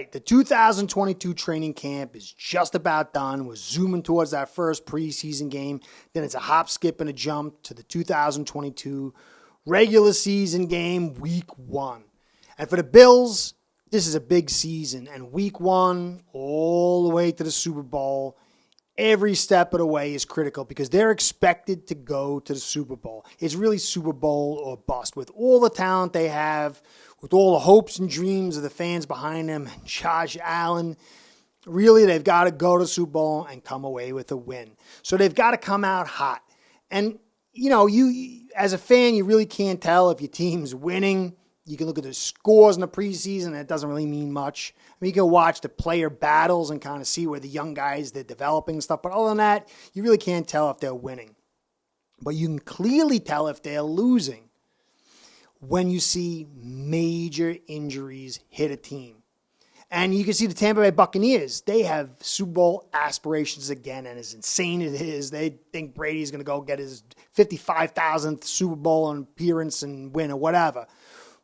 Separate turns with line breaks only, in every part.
right, the 2022 training camp is just about done. We're zooming towards that first preseason game. Then it's a hop, skip, and a jump to the 2022 regular season game, week 1. And for the Bills, this is a big season. And week 1, all the way to the Super Bowl, every step of the way is critical because they're expected to go to the Super Bowl. It's really Super Bowl or bust. With all the talent they have, with all the hopes and dreams of the fans behind them, and Josh Allen, really they've got to go to the Super Bowl and come away with a win. So they've got to come out hot. And, you as a fan, you really can't tell if your team's winning. You can look at the scores in the preseason, and it doesn't really mean much. I mean, you can watch the player battles and kind of see where the young guys, they're developing and stuff. But other than that, you really can't tell if they're winning. But you can clearly tell if they're losing when you see major injuries hit a team. And you can see the Tampa Bay Buccaneers, they have Super Bowl aspirations again, and as insane as it is, they think Brady's going to go get his 55,000th Super Bowl appearance and win or whatever.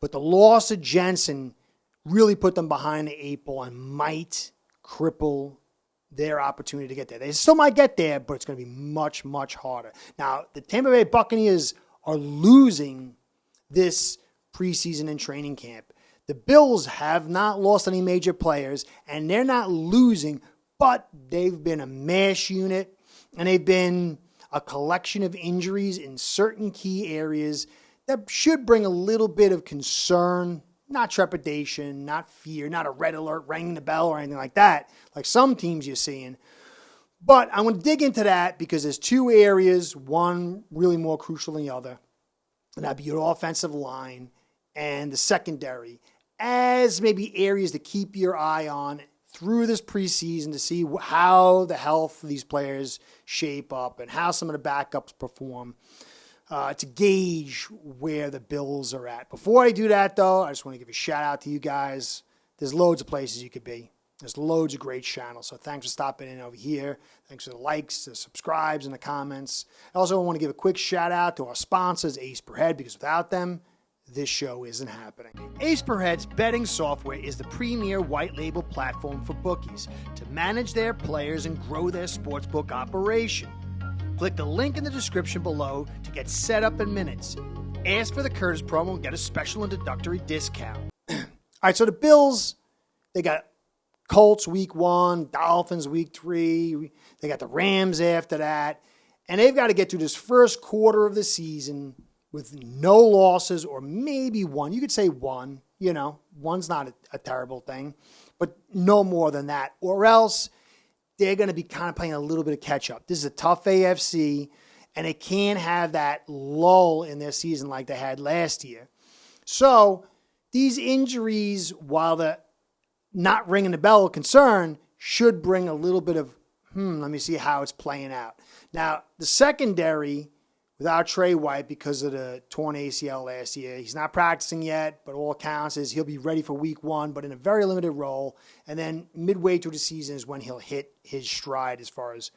But the loss of Jensen really put them behind the 8 ball and might cripple their opportunity to get there. They still might get there, but it's going to be much, much harder. Now, the Tampa Bay Buccaneers are losing this preseason and training camp. The Bills have not lost any major players, and they're not losing, but they've been a mash unit, and they've been a collection of injuries in certain key areas that should bring a little bit of concern, not trepidation, not fear, not a red alert ringing the bell or anything like that, like some teams you're seeing. But I'm going to dig into that because there's 2 areas, one really more crucial than the other, and that'd be your offensive line and the secondary, as maybe areas to keep your eye on through this preseason to see how the health of these players shape up and how some of the backups perform, to gauge where the Bills are at. Before I do that, though, I just want to give a shout out to you guys. There's loads of places you could be. There's loads of great channels. So thanks for stopping in over here. Thanks for the likes, the subscribes, and the comments. I also want to give a quick shout out to our sponsors, Ace Per Head, because without them, this show isn't happening. Ace Per Head's betting software is the premier white label platform for bookies to manage their players and grow their sportsbook operation. Click the link in the description below to get set up in minutes. Ask for the Curtis promo and get a special introductory discount. All right, so the Bills, they got Colts week 1, Dolphins week 3. They got the Rams after that. And they've got to get through this first quarter of the season with no losses or maybe one. You could say one. One's not a terrible thing. But no more than that. Or else they're going to be kind of playing a little bit of catch-up. This is a tough AFC, and they can't have that lull in their season like they had last year. So these injuries, while the not ringing the bell concern, should bring a little bit of, let me see how it's playing out. Now, the secondary, without Trey White because of the torn ACL last year, he's not practicing yet, but all accounts is he'll be ready for week 1, but in a very limited role. And then midway through the season is when he'll hit his stride as far as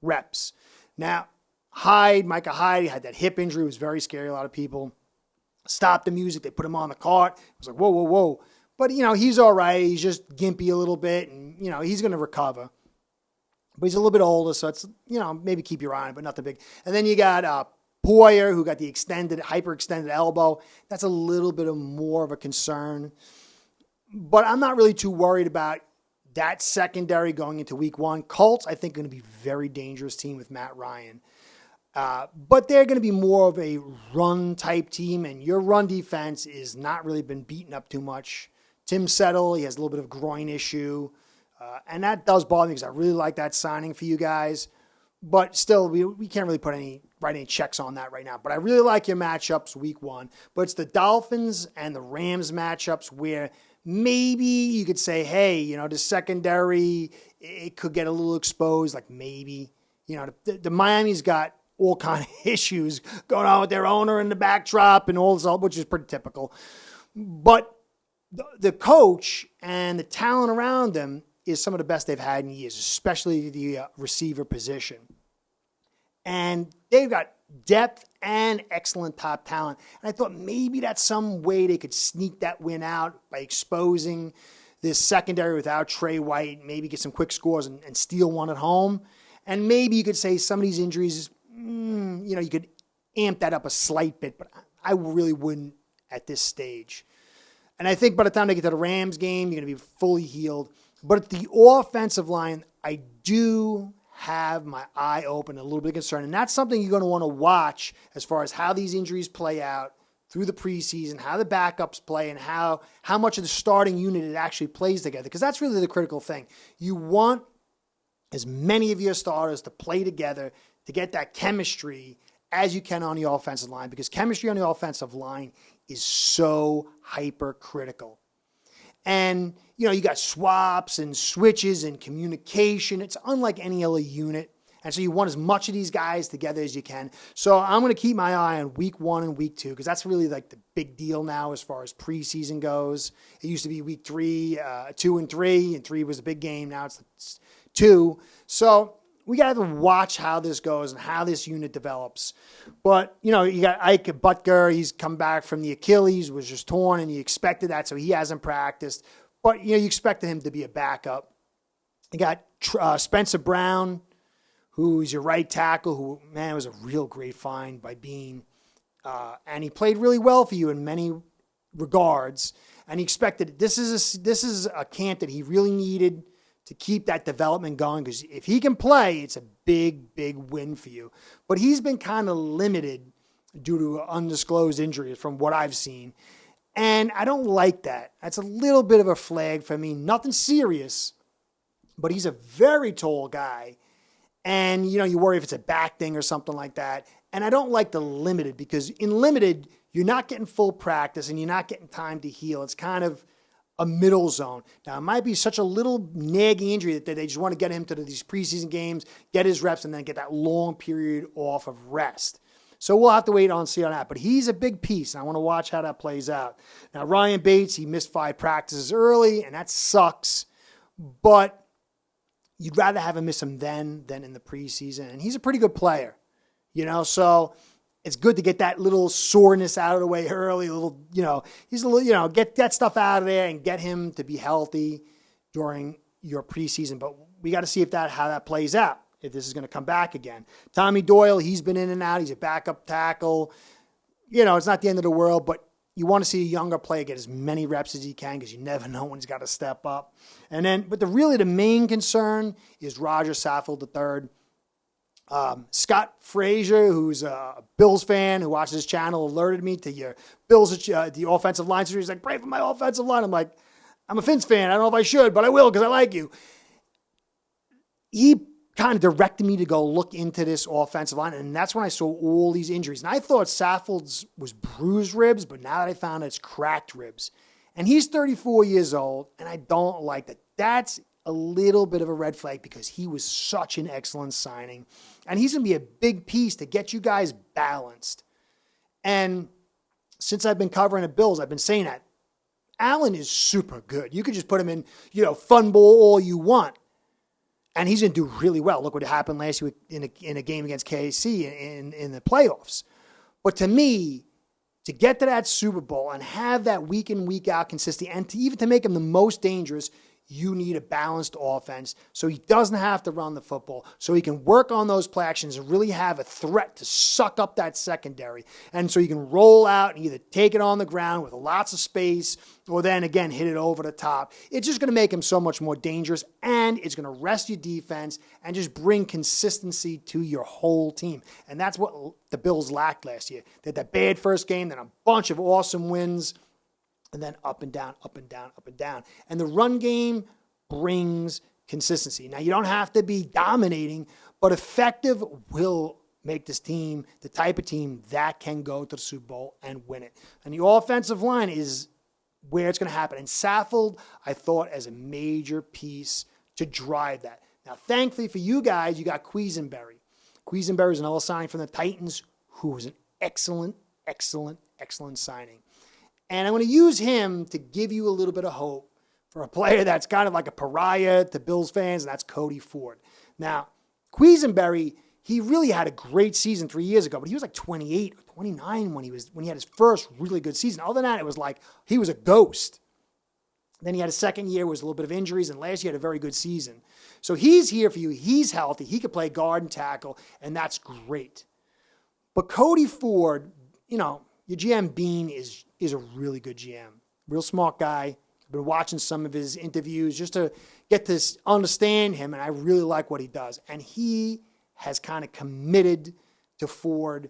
reps. Now, Micah Hyde, had that hip injury. It was very scary. A lot of people stopped the music. They put him on the cart. It was like, whoa, whoa, whoa. But, he's all right. He's just gimpy a little bit, and, he's going to recover. But he's a little bit older, so it's, maybe keep your eye on it, but nothing big. And then you got Poyer, who got the hyper-extended elbow. That's a little bit more of a concern. But I'm not really too worried about that secondary going into week 1. Colts, I think, are going to be a very dangerous team with Matt Ryan. But they're going to be more of a run-type team, and your run defense is not really been beaten up too much. Tim Settle, he has a little bit of a groin issue, and that does bother me because I really like that signing for you guys. But still, we can't really write any checks on that right now. But I really like your matchups week 1. But it's the Dolphins and the Rams matchups where maybe you could say, hey, the secondary, it could get a little exposed. Like maybe, the Miami's got all kind of issues going on with their owner in the backdrop and all this, which is pretty typical. But the coach and the talent around them is some of the best they've had in years, especially the receiver position. And they've got depth and excellent top talent. And I thought maybe that's some way they could sneak that win out by exposing this secondary without Trey White, maybe get some quick scores and steal one at home. And maybe you could say some of these injuries, you could amp that up a slight bit, but I really wouldn't at this stage. And I think by the time they get to the Rams game, you're going to be fully healed. But at the offensive line, I do have my eye open, a little bit concerned. And that's something you're going to want to watch as far as how these injuries play out through the preseason, how the backups play, and how much of the starting unit it actually plays together. Because that's really the critical thing. You want as many of your starters to play together to get that chemistry as you can on the offensive line, because chemistry on the offensive line is so hypercritical. And, you got swaps and switches and communication. It's unlike any other unit. And so you want as much of these guys together as you can. So I'm going to keep my eye on week 1 and week 2, because that's really like the big deal now as far as preseason goes. It used to be week 3, 2 and 3, and 3 was a big game. Now it's 2. So we got to watch how this goes and how this unit develops. But, you got Ike Butker. He's come back from the Achilles, was just torn, and you expected that, so he hasn't practiced. But, you expected him to be a backup. You got Spencer Brown, who's your right tackle, who, man, was a real great find by Bean. And he played really well for you in many regards. And he expected it. This is a camp that he really needed to keep that development going, because if he can play, it's a big, big win for you. But he's been kind of limited due to undisclosed injuries from what I've seen. And I don't like that. That's a little bit of a flag for me. Nothing serious, but he's a very tall guy. And, you worry if it's a back thing or something like that. And I don't like the limited, because in limited, you're not getting full practice and you're not getting time to heal. It's kind of a middle zone. Now, it might be such a little nagging injury that they just want to get him to these preseason games, get his reps, and then get that long period off of rest. So we'll have to wait on and see on that. But he's a big piece, and I want to watch how that plays out. Now, Ryan Bates, he missed 5 practices early, and that sucks. But you'd rather have him miss them than in the preseason. And he's a pretty good player, so it's good to get that little soreness out of the way early, get that stuff out of there and get him to be healthy during your preseason. But we got to see how that plays out, if this is going to come back again. Tommy Doyle, he's been in and out. He's a backup tackle. It's not the end of the world, but you want to see a younger player get as many reps as he can, because you never know when he's got to step up. But the main concern is Roger Saffold III. Scott Frazier, who's a Bills fan who watches this channel, alerted me to your Bills, the offensive line. So he's like, pray for my offensive line. I'm like, I'm a Fins fan. I don't know if I should, but I will, because I like you. He kind of directed me to go look into this offensive line, and that's when I saw all these injuries. And I thought Saffold's was bruised ribs, but now that I found it's cracked ribs. And he's 34 years old, and I don't like that. That's a little bit of a red flag, because he was such an excellent signing. And he's going to be a big piece to get you guys balanced. And since I've been covering the Bills, I've been saying that Allen is super good. You could just put him in, fun bowl all you want. And he's going to do really well. Look what happened last week in a game against KC in the playoffs. But to me, to get to that Super Bowl and have that week in, week out consistency, and even to make him the most dangerous, you need a balanced offense so he doesn't have to run the football, so he can work on those play actions and really have a threat to suck up that secondary. And so you can roll out and either take it on the ground with lots of space, or then, again, hit it over the top. It's just going to make him so much more dangerous, and it's going to rest your defense and just bring consistency to your whole team. And that's what the Bills lacked last year. They had that bad first game, then a bunch of awesome wins, and then up and down, up and down, up and down. And the run game brings consistency. Now, you don't have to be dominating, but effective will make this team the type of team that can go to the Super Bowl and win it. And the offensive line is where it's going to happen. And Saffold, I thought, as a major piece to drive that. Now, thankfully for you guys, you got Quisenberry. Quisenberry is another signing from the Titans, who was an excellent, excellent, excellent signing. And I'm going to use him to give you a little bit of hope for a player that's kind of like a pariah to Bills fans, and that's Cody Ford. Now, Quisenberry, he really had a great season 3 years ago, but he was like 28 or 29 when he had his first really good season. Other than that, it was like he was a ghost. Then he had a second year, was a little bit of injuries, and last year had a very good season. So he's here for you. He's healthy. He could play guard and tackle, and that's great. But Cody Ford, your GM Bean is a really good GM. Real smart guy. I've been watching some of his interviews just to get to understand him, and I really like what he does. And he has kind of committed to Ford.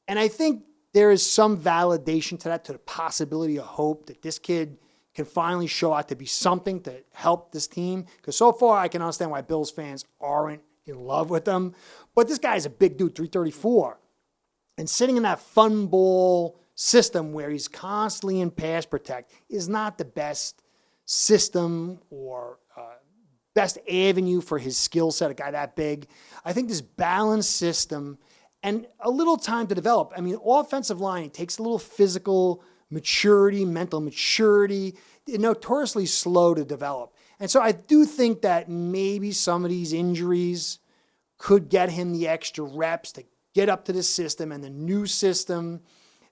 And I think there is some validation to that, to the possibility of hope that this kid can finally show out to be something to help this team. Because so far, I can understand why Bills fans aren't in love with him. But this guy's a big dude, 334. And sitting in that fun ball system where he's constantly in pass protect is not the best system or best avenue for his skill set, a guy that big. I think this balanced system and a little time to develop. I mean, offensive line, it takes a little physical maturity, mental maturity. They're notoriously slow to develop. And so I do think that maybe some of these injuries could get him the extra reps to get up to the system and the new system,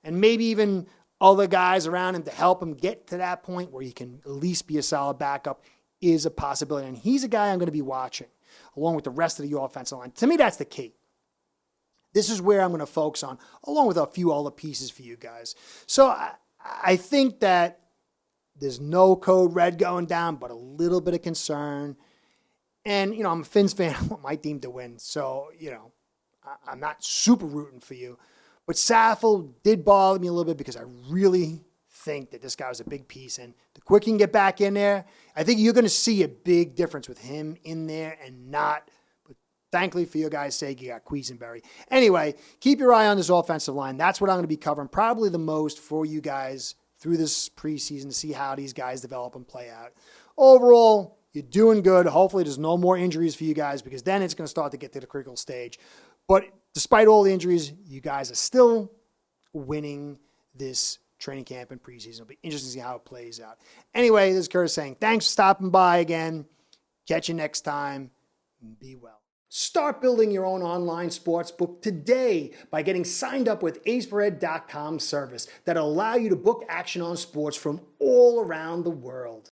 and maybe even other guys around him to help him get to that point where he can at least be a solid backup is a possibility. And he's a guy I'm going to be watching along with the rest of the offensive line. To me, that's the key. This is where I'm going to focus on, along with a few other pieces for you guys. So I think that there's no code red going down, but a little bit of concern. And, I'm a Fins fan. I want my team to win. So, I'm not super rooting for you. But Saffold did bother me a little bit because I really think that this guy was a big piece. And the quicker he can get back in there, I think you're going to see a big difference with him in there and not. But thankfully, for your guys' sake, you got Quisenberry. Anyway, keep your eye on this offensive line. That's what I'm going to be covering probably the most for you guys through this preseason to see how these guys develop and play out. Overall, you're doing good. Hopefully, there's no more injuries for you guys because then it's going to start to get to the critical stage. But despite all the injuries, you guys are still winning this training camp and preseason. It'll be interesting to see how it plays out. Anyway, this is Curtis saying thanks for stopping by again. Catch you next time. Be well. Start building your own online sports book today by getting signed up with aceperhead.com service that'll allow you to book action on sports from all around the world.